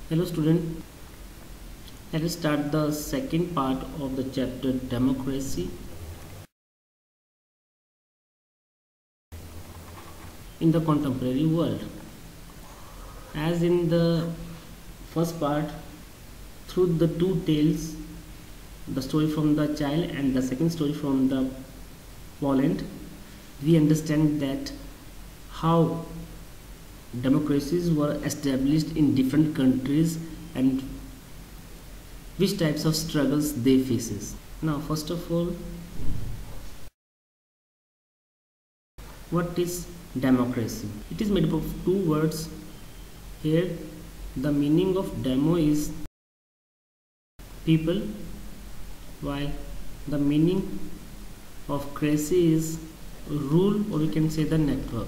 Hello student, let us start the second part of the chapter democracy in the contemporary world. As in the first part, through the two tales, the story from the child and the second story from the Poland, we understand that how democracies were established in different countries and which types of struggles they faces. Now first of all, what is democracy? It is made up of two words. Here the meaning of demo is people, while the meaning of cracy is rule, or we can say the network.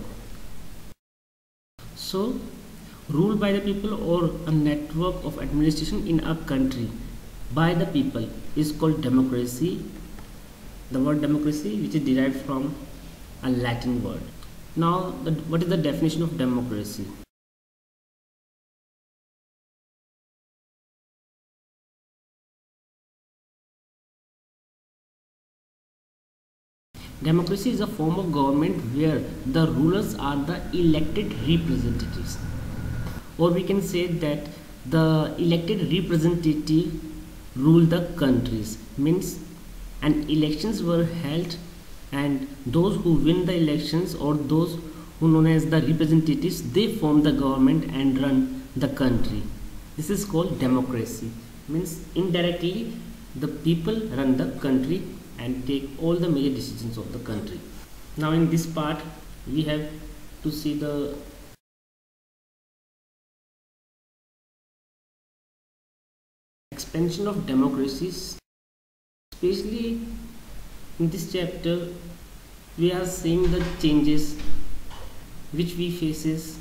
So rule by the people or a network of administration in a country by the people is called democracy. The word democracy, which is derived from a Latin word. Now what is the definition of democracy? Democracy is a form of government where the rulers are the elected representatives, or we can say that the elected representative rule the countries. Means and elections were held, and those who win the elections, or those who known as the representatives, they form the government and run the country. This is called democracy. Means indirectly the people run the country and take all the major decisions of the country. Now in this part we have to see the expansion of democracies. Especially in this chapter we are seeing the changes which we faces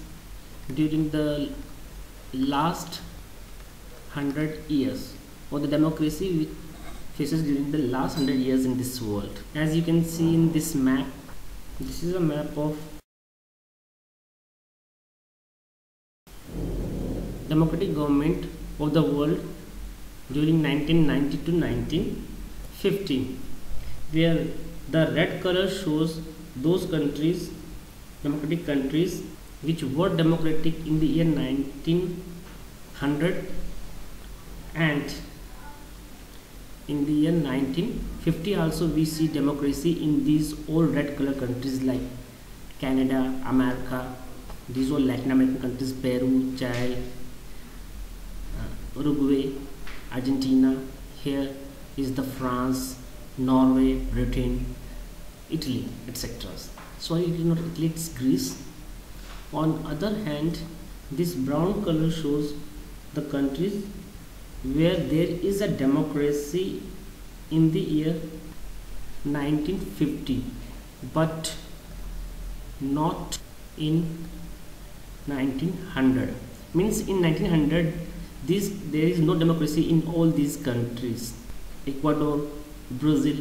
during the last 100 years, or the democracy which faces during the last 100 years in this world. As you can see in this map, this is a map of democratic government of the world during 1990 to 1950, where the red color shows those countries, democratic countries, which were democratic in the year 1900, and in the year 1950 also we see democracy in these all red color countries like Canada, America, these all Latin American countries, Peru, Chile, Uruguay, Argentina. Here is the France, Norway, Britain, Italy, etc. Sorry, it is not Italy, it's Greece. On other hand, this brown color shows the countries where there is a democracy in the year 1950, but not in 1900. Means in 1900 there is no democracy in all these countries: Ecuador, Brazil,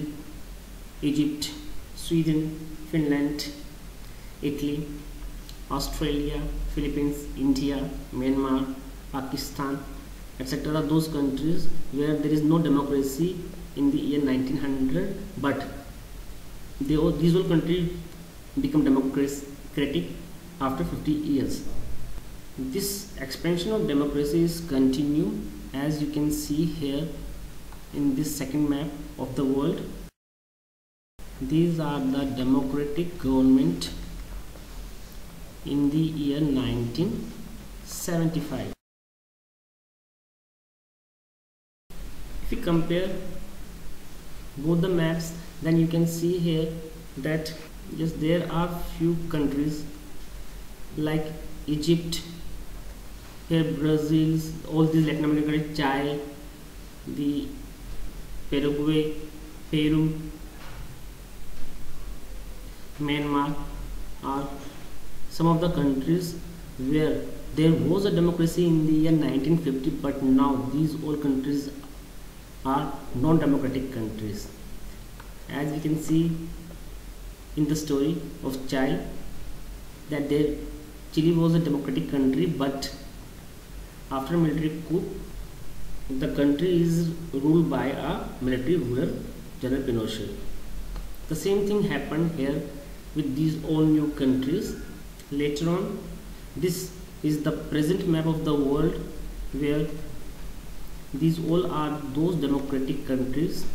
Egypt, Sweden, Finland, Italy, Australia, Philippines, India, Myanmar, Pakistan, etc. Those countries where there is no democracy in the year 1900, but these all countries become democratic after 50 years. This expansion of democracy is continue, as you can see here in this second map of the world. These are the democratic government in the year 1975. If you compare both the maps, then you can see here that yes, there are few countries like Egypt, here Brazil, all these Latin American, Chile, the Paraguay, Peru, Myanmar are some of the countries where there was a democracy in the year 1950, but now these all countries are non-democratic countries. As we can see in the story of Chile, that Chile was a democratic country, but after military coup, the country is ruled by a military ruler, General Pinochet. The same thing happened here with these all new countries. Later on, this is the present map of the world, where these all are those democratic countries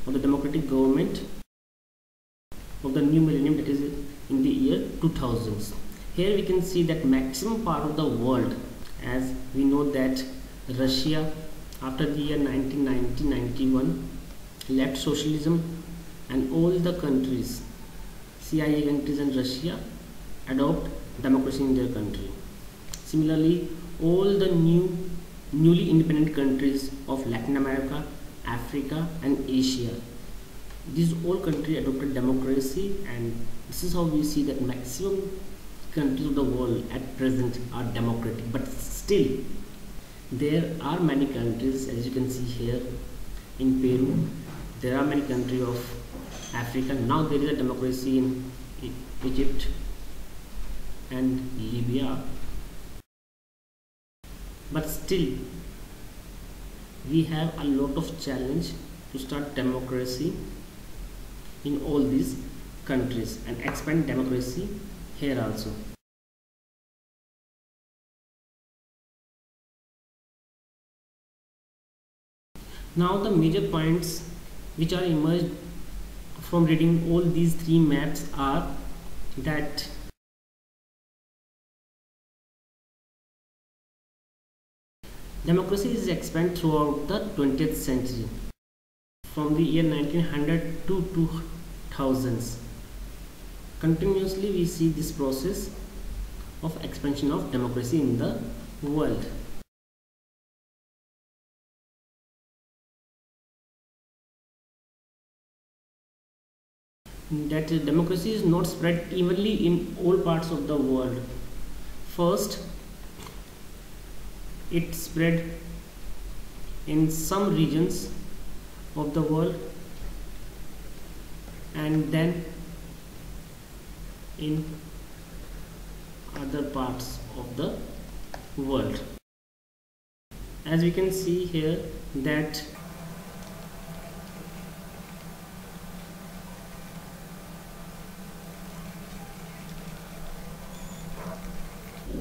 or the democratic government of the new millennium, that is in the year 2000s. Here we can see that maximum part of the world, as we know that Russia after the year 1990-91 left socialism, and all the countries, CIA countries and Russia, adopt democracy in their country. Similarly, all the newly independent countries of Latin America, Africa and Asia, these all countries adopted democracy, and this is how we see that maximum countries of the world at present are democratic. But still there are many countries, as you can see here in Peru, there are many countries of Africa. Now there is a democracy in Egypt and Libya, but still we have a lot of challenge to start democracy in all these countries and expand democracy here also. Now the major points which are emerged from reading all these three maps are that democracy is expanded throughout the 20th century from the year 1900 to 2000s. Continuously we see this process of expansion of democracy in the world. That democracy is not spread evenly in all parts of the world. First, it spread in some regions of the world, and then in other parts of the world. As we can see here that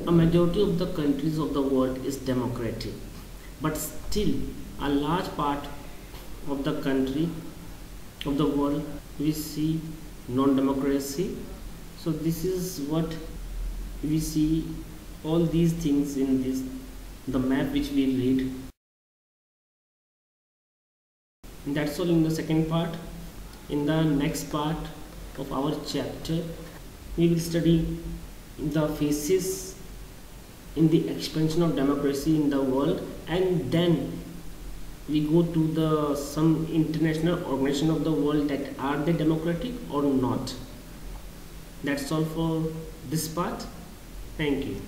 a majority of the countries of the world is democratic, but still a large part of the country of the world we see non-democracy. So this is what we see, all these things in this the map which we read. And that's all in the second part. In the next part of our chapter we will study the phases in the expansion of democracy in the world, and then we go to the some international organization of the world, that are they democratic or not. That's all for this part. Thank you.